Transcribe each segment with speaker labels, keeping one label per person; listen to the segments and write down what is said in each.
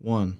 Speaker 1: 1.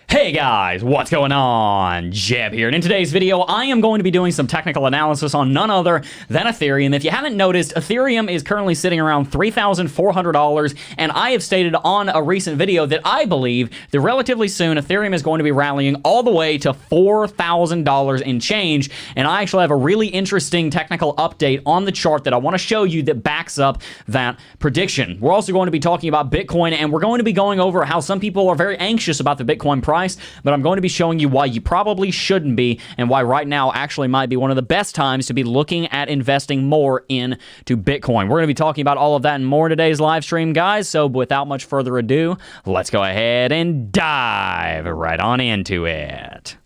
Speaker 2: Hey guys, what's going on? Jebb here, and in today's video, I am going to be doing some technical analysis on none other than Ethereum. If you haven't noticed, Ethereum is currently sitting around $3,400, and I have stated on a recent video that I believe that relatively soon, Ethereum is going to be rallying all the way to $4,000 in change, and I actually have a really interesting technical update on the chart that I want to show you that backs up that prediction. We're also going to be talking about Bitcoin, and we're going to be going over how some people are very anxious about the Bitcoin price, but I'm going to be showing you why you probably shouldn't be, and why right now actually might be one of the best times to be looking at investing more into Bitcoin. We're going to be talking about all of that and more in today's live stream, guys, so without much further ado, let's go ahead and dive right on into it.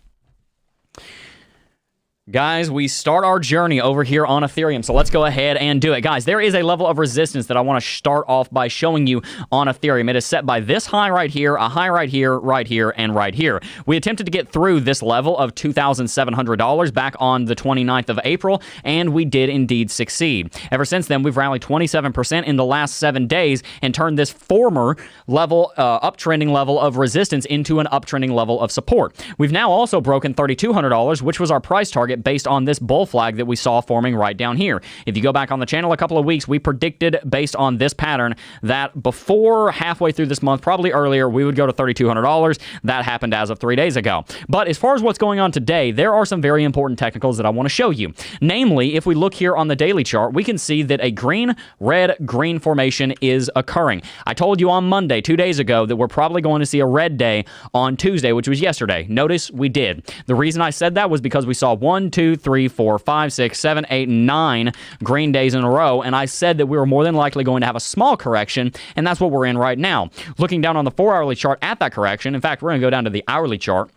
Speaker 2: Guys, we start our journey over here on Ethereum, so let's go ahead and do it. Guys, there is a level of resistance that I want to start off by showing you on Ethereum. It is set by this high right here, a high right here, right here, and right here. We attempted to get through this level of $2,700 back on the 29th of April, and we did indeed succeed. Ever since then, we've rallied 27% in the last 7 days and turned this former level, uptrending level of resistance into an uptrending level of support. We've now also broken $3,200, which was our price target, based on this bull flag that we saw forming right down here. If you go back on the channel a couple of weeks, we predicted based on this pattern that before halfway through this month, probably earlier, we would go to $3,200. That happened as of 3 days ago. But as far as what's going on today, there are some very important technicals that I want to show you. Namely, if we look here on the daily chart, we can see that a green, red, green formation is occurring. I told you on Monday, 2 days ago, that we're probably going to see a red day on Tuesday, which was yesterday. Notice we did. The reason I said that was because we saw 1, 2, 3, 4, 5, 6, 7, 8, 9 green days in a row, and I said that we were more than likely going to have a small correction, and that's what we're in right now. Looking down on the 4-hourly chart at that correction, in fact, we're going to go down to the hourly chart.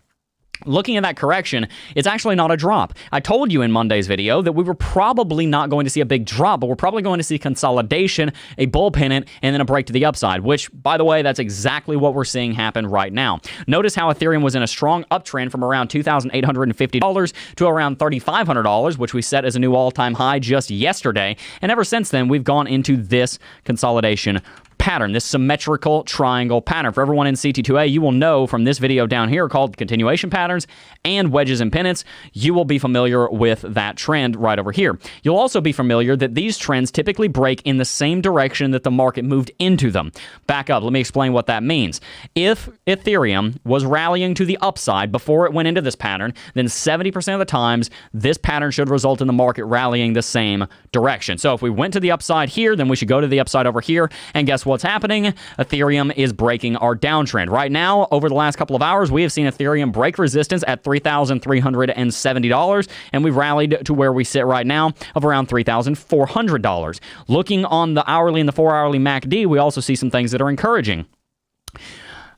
Speaker 2: Looking at that correction, it's actually not a drop. I told you in Monday's video that we were probably not going to see a big drop, but we're probably going to see consolidation, a bull pennant, and then a break to the upside, which, by the way, that's exactly what we're seeing happen right now. Notice how Ethereum was in a strong uptrend from around $2,850 to around $3,500, which we set as a new all-time high just yesterday, and ever since then, we've gone into this consolidation pattern, this symmetrical triangle pattern. For everyone in CT2A, you will know from this video down here called continuation patterns and wedges and pennants, you will be familiar with that trend right over here. You'll also be familiar that these trends typically break in the same direction that the market moved into them. Back up, let me explain what that means. If Ethereum was rallying to the upside before it went into this pattern, then 70% of the times, this pattern should result in the market rallying the same direction. So if we went to the upside here, then we should go to the upside over here, and guess what's happening? Ethereum is breaking our downtrend. Right now, over the last couple of hours, we have seen Ethereum break resistance at $3,370, and we've rallied to where we sit right now of around $3,400. Looking on the hourly and the 4-hourly MACD, we also see some things that are encouraging.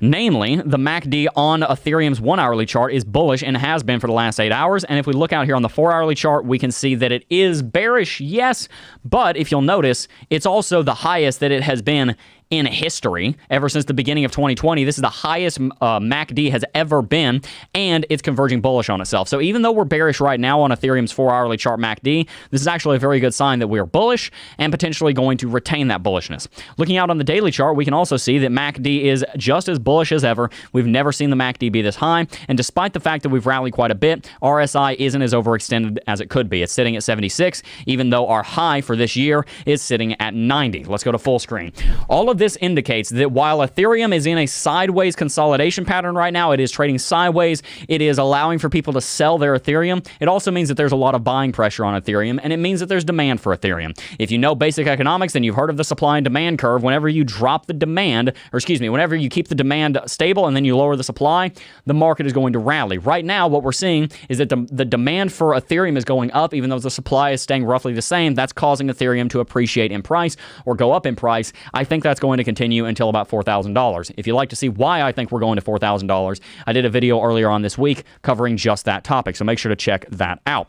Speaker 2: Namely, the MACD on Ethereum's 1-hourly chart is bullish and has been for the last 8 hours. And if we look out here on the 4-hourly chart, we can see that it is bearish, yes, but if you'll notice, it's also the highest that it has been in history ever since the beginning of 2020. This is the highest MACD has ever been, and it's converging bullish on itself. So even though we're bearish right now on Ethereum's 4-hourly chart MACD, this is actually a very good sign that we are bullish and potentially going to retain that bullishness. Looking out on the daily chart, we can also see that MACD is just as bullish as ever. We've never seen the MACD be this high, and despite the fact that we've rallied quite a bit, RSI isn't as overextended as it could be. It's sitting at 76, even though our high for this year is sitting at 90. Let's go to full screen. All of this indicates that while Ethereum is in a sideways consolidation pattern right now, it is trading sideways, it is allowing for people to sell their Ethereum. It also means that there's a lot of buying pressure on Ethereum, and it means that there's demand for Ethereum. If you know basic economics, then you've heard of the supply and demand curve. Whenever you drop the demand, or excuse me, whenever you keep the demand stable and then you lower the supply, the market is going to rally. Right now, what we're seeing is that the demand for Ethereum is going up, even though the supply is staying roughly the same. That's causing Ethereum to appreciate in price or go up in price. I think that's going to continue until about $4,000. If you'd like to see why I think we're going to $4,000, I did a video earlier on this week covering just that topic, so make sure to check that out.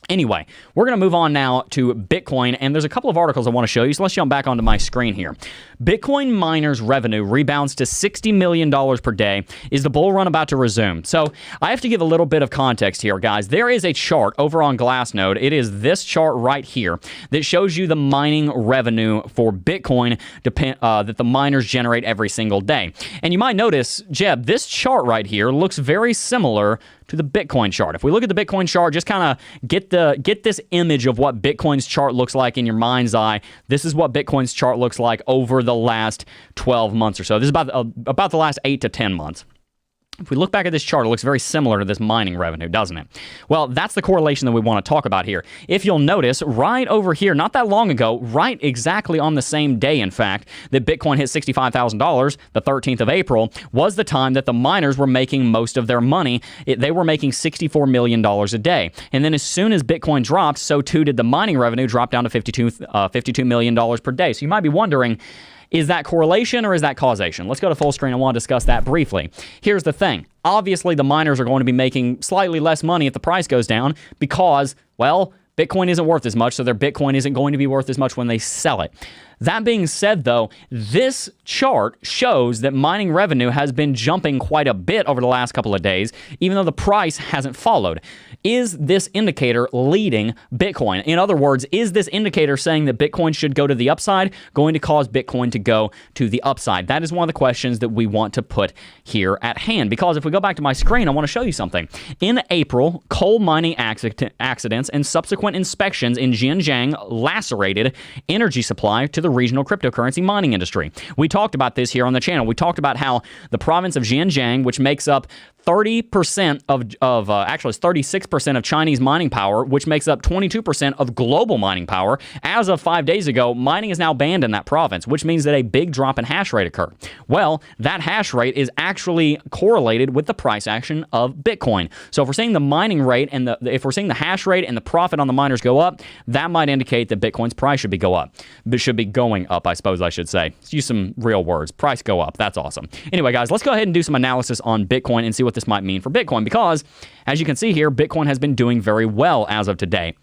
Speaker 2: Anyway, we're going to move on now to Bitcoin, and there's a couple of articles I want to show you, so let's jump back onto my screen here. Bitcoin miners' revenue rebounds to $60 million per day. Is the bull run about to resume? So I have to give a little bit of context here, guys. There is a chart over on Glassnode. It is this chart right here that shows you the mining revenue for Bitcoin that the miners generate every single day. And you might notice, Jebb, this chart right here looks very similar to the Bitcoin chart. If we look at the Bitcoin chart, just kind of get this image of what Bitcoin's chart looks like in your mind's eye. This is what Bitcoin's chart looks like over the last 12 months or so. This is about the last 8 to 10 months. If we look back at this chart, it looks very similar to this mining revenue, doesn't it? Well, that's the correlation that we want to talk about here. If you'll notice, right over here, not that long ago, right exactly on the same day, in fact, that Bitcoin hit $65,000, the 13th of April, was the time that the miners were making most of their money. They were making $64 million a day. And then as soon as Bitcoin dropped, so too did the mining revenue drop down to $52 million per day. So you might be wondering, is that correlation or is that causation? Let's go to full screen. I want to discuss that briefly. Here's the thing. Obviously, the miners are going to be making slightly less money if the price goes down because, well, Bitcoin isn't worth as much, so their Bitcoin isn't going to be worth as much when they sell it. That being said, though, this chart shows that mining revenue has been jumping quite a bit over the last couple of days, even though the price hasn't followed. Is this indicator leading Bitcoin? In other words, is this indicator saying that Bitcoin should go to the upside, going to cause Bitcoin to go to the upside? That is one of the questions that we want to put here at hand, because if we go back to my screen, I want to show you something. In April, coal mining accidents and subsequent inspections in Xinjiang lacerated energy supply to the regional cryptocurrency mining industry. We talked about this here on the channel. We talked about how the province of Xinjiang, which makes up 30% actually it's 36% of Chinese mining power, which makes up 22% of global mining power. As of 5 days ago, mining is now banned in that province, which means that a big drop in hash rate occurred. Well, that hash rate is actually correlated with the price action of Bitcoin. So if we're seeing the mining rate and if we're seeing the hash rate and the profit on the miners go up, that might indicate that Bitcoin's price should be going up, I suppose I should say. Let's use some real words. Price go up. That's awesome. Anyway, guys, let's go ahead and do some analysis on Bitcoin and see what this might mean for Bitcoin, because as you can see here, Bitcoin has been doing very well as of today.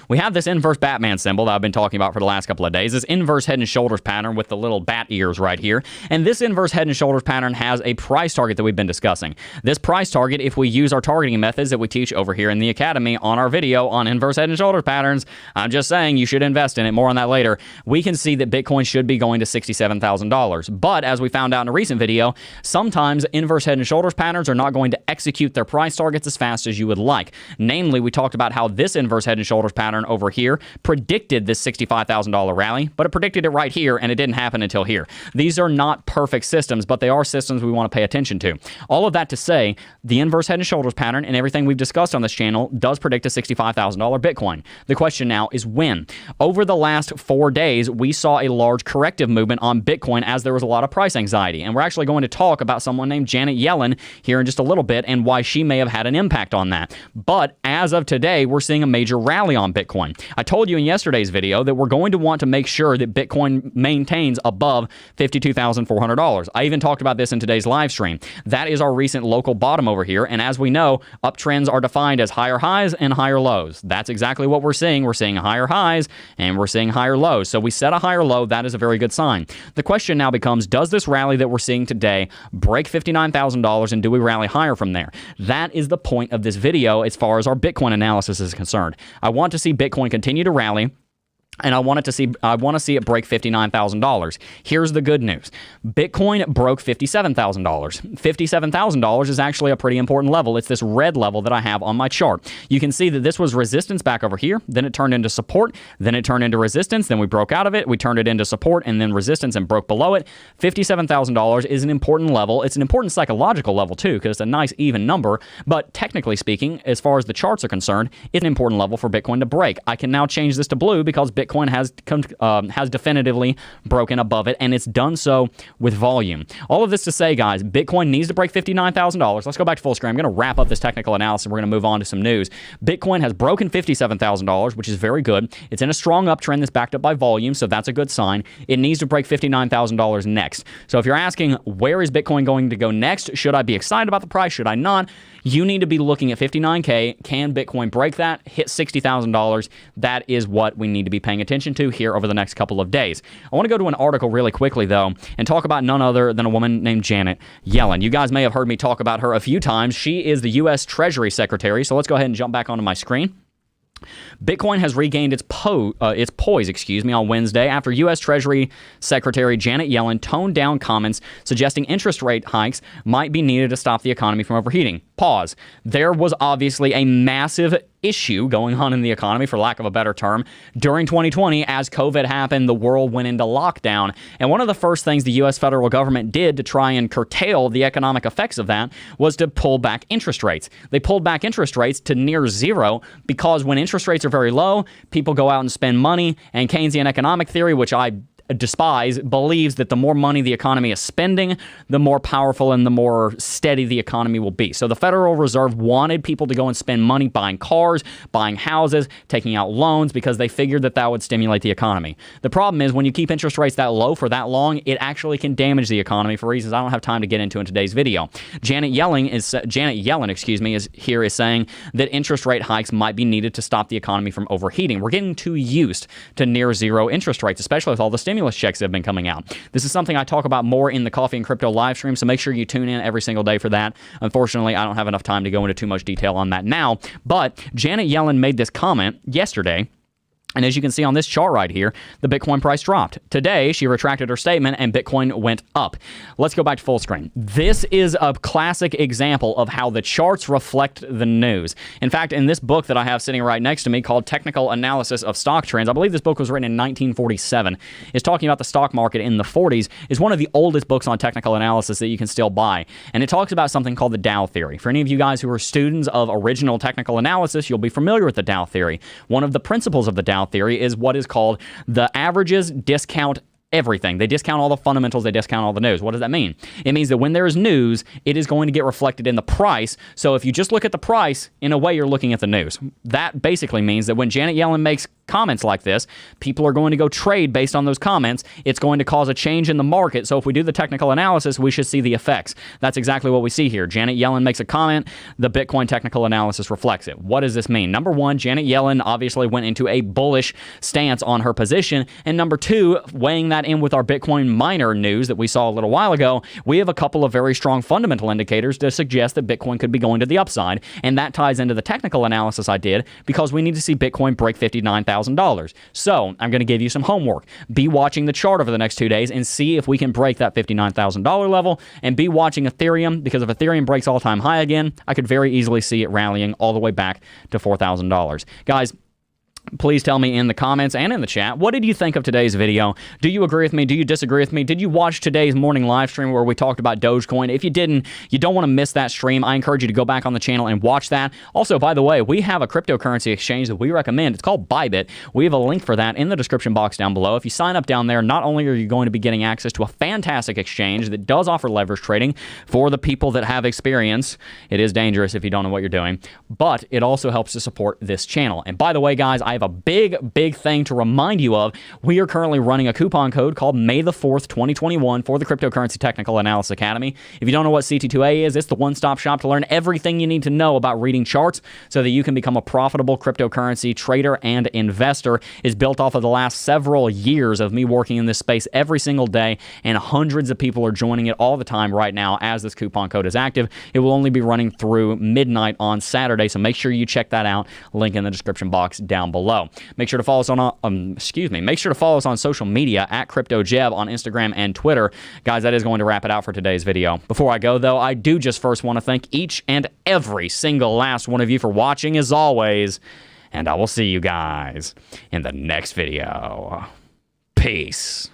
Speaker 2: We have this inverse Batman symbol that I've been talking about for the last couple of days, this inverse head and shoulders pattern with the little bat ears right here. And this inverse head and shoulders pattern has a price target that we've been discussing. This price target, if we use our targeting methods that we teach over here in the Academy on our video on inverse head and shoulders patterns, I'm just saying you should invest in it. More on that later. We can see that Bitcoin should be going to $67,000. But as we found out in a recent video, sometimes inverse head and shoulders patterns are not going to execute their price targets as fast as you would like. Namely, we talked about how this inverse head and shoulders pattern over here predicted this $65,000 rally, but it predicted it right here, and it didn't happen until here. These are not perfect systems, but they are systems we want to pay attention to. All of that to say, the inverse head and shoulders pattern and everything we've discussed on this channel does predict a $65,000 Bitcoin. The question now is when. Over the last 4 days, we saw a large corrective movement on Bitcoin as there was a lot of price anxiety, and we're actually going to talk about someone named Janet Yellen here in just a little bit and why she may have had an impact on that. But as of today, we're seeing a major rally on Bitcoin. I told you in yesterday's video that we're going to want to make sure that Bitcoin maintains above $52,400. I even talked about this in today's live stream. That is our recent local bottom over here, and as we know, uptrends are defined as higher highs and higher lows. That's exactly what we're seeing. We're seeing higher highs and we're seeing higher lows. So we set a higher low. That is a very good sign. The question now becomes, does this rally that we're seeing today break $59,000, and do we rally higher from there? That is the point of this video as far as our Bitcoin analysis is concerned. I want to see Bitcoin continue to rally, and I want to see it break $59,000. Here's the good news. Bitcoin broke $57,000. $57,000 is actually a pretty important level. It's this red level that I have on my chart. You can see that this was resistance back over here. Then it turned into support. Then it turned into resistance. Then we broke out of it. We turned it into support and then resistance and broke below it. $57,000 is an important level. It's an important psychological level too, because it's a nice even number. But technically speaking, as far as the charts are concerned, it's an important level for Bitcoin to break. I can now change this to blue because Bitcoin has definitively broken above it, and it's done so with volume. All of this to say, guys, Bitcoin needs to break $59,000. Let's go back to full screen. I'm going to wrap up this technical analysis, and we're going to move on to some news. Bitcoin has broken $57,000, which is very good. It's in a strong uptrend that's backed up by volume, so that's a good sign. It needs to break $59,000 next. So if you're asking, where is Bitcoin going to go next? Should I be excited about the price? Should I not? You need to be looking at 59K. Can Bitcoin break that? Hit $60,000. That is what we need to be paying attention to here over the next couple of days. I want to go to an article really quickly, though, and talk about none other than a woman named Janet Yellen. You guys may have heard me talk about her a few times. She is the U.S. Treasury Secretary. So let's go ahead and jump back onto my screen. Bitcoin has regained its poise, on Wednesday after U.S. Treasury Secretary Janet Yellen toned down comments suggesting interest rate hikes might be needed to stop the economy from overheating. Pause. There was obviously a massive issue going on in the economy, for lack of a better term, during 2020. As COVID happened, the world went into lockdown. And one of the first things the U.S. federal government did to try and curtail the economic effects of that was to pull back interest rates. They pulled back interest rates to near zero because when interest rates are very low, people go out and spend money. And Keynesian economic theory, which I despise, believes that the more money the economy is spending, the more powerful and the more steady the economy will be. So the Federal Reserve wanted people to go and spend money buying cars, buying houses, taking out loans, because they figured that that would stimulate the economy. The problem is when you keep interest rates that low for that long, it actually can damage the economy for reasons I don't have time to get into in today's video. Janet Yellen is saying that interest rate hikes might be needed to stop the economy from overheating. We're getting too used to near zero interest rates, especially with all the stimulus checks that have been coming out. This is something I talk about more in the Coffee and Crypto live stream, so make sure you tune in every single day for that. Unfortunately, I don't have enough time to go into too much detail on that now, but Janet Yellen made this comment yesterday. And as you can see on this chart right here, the Bitcoin price dropped. Today, she retracted her statement and Bitcoin went up. Let's go back to full screen. This is a classic example of how the charts reflect the news. In fact, in this book that I have sitting right next to me called Technical Analysis of Stock Trends, I believe this book was written in 1947. It's talking about the stock market in the 40s. It's one of the oldest books on technical analysis that you can still buy. And it talks about something called the Dow theory. For any of you guys who are students of original technical analysis, you'll be familiar with the Dow theory. One of the principles of the Dow theory is what is called the averages discount everything. They discount all the fundamentals. They discount all the news. What does that mean? It means that when there is news, it is going to get reflected in the price. So if you just look at the price, in a way, you're looking at the news. That basically means that when Janet Yellen makes comments like this, people are going to go trade based on those comments. It's going to cause a change in the market. So if we do the technical analysis, we should see the effects. That's exactly what we see here. Janet Yellen makes a comment. The Bitcoin technical analysis reflects it. What does this mean? Number one, Janet Yellen obviously went into a bullish stance on her position. And number two, weighing that in with our Bitcoin miner news that we saw a little while ago, we have a couple of very strong fundamental indicators to suggest that Bitcoin could be going to the upside. And that ties into the technical analysis I did because we need to see Bitcoin break $59,000. So I'm going to give you some homework. Be watching the chart over the next 2 days and see if we can break that $59,000 level, and be watching Ethereum, because if Ethereum breaks all-time high again, I could very easily see it rallying all the way back to $4,000. Guys, please tell me in the comments and in the chat, what did you think of today's video? Do you agree with me? Do you disagree with me? Did you watch today's morning live stream where we talked about Dogecoin? If you didn't, you don't want to miss that stream. I encourage you to go back on the channel and watch that. Also, by the way, we have a cryptocurrency exchange that we recommend. It's called Bybit. We have a link for that in the description box down below. If you sign up down there, not only are you going to be getting access to a fantastic exchange that does offer leverage trading for the people that have experience. It is dangerous if you don't know what you're doing, but it also helps to support this channel. And by the way, guys, I have a big thing to remind you of. We are currently running a coupon code called May the 4th, 2021 for the Cryptocurrency Technical Analysis Academy. If you don't know what CT2A is, it's the one-stop shop to learn everything you need to know about reading charts so that you can become a profitable cryptocurrency trader and investor. It's built off of the last several years of me working in this space every single day, and hundreds of people are joining it all the time right now as this coupon code is active. It will only be running through midnight on Saturday, so make sure you check that out. Link in the description box down below. Make sure to follow us on make sure to follow us on social media at CryptoJebb on Instagram and Twitter. Guys, that is going to wrap it out for today's video. Before I go, though, I do just first want to thank each and every single last one of you for watching as always, and I will see you guys in the next video. Peace.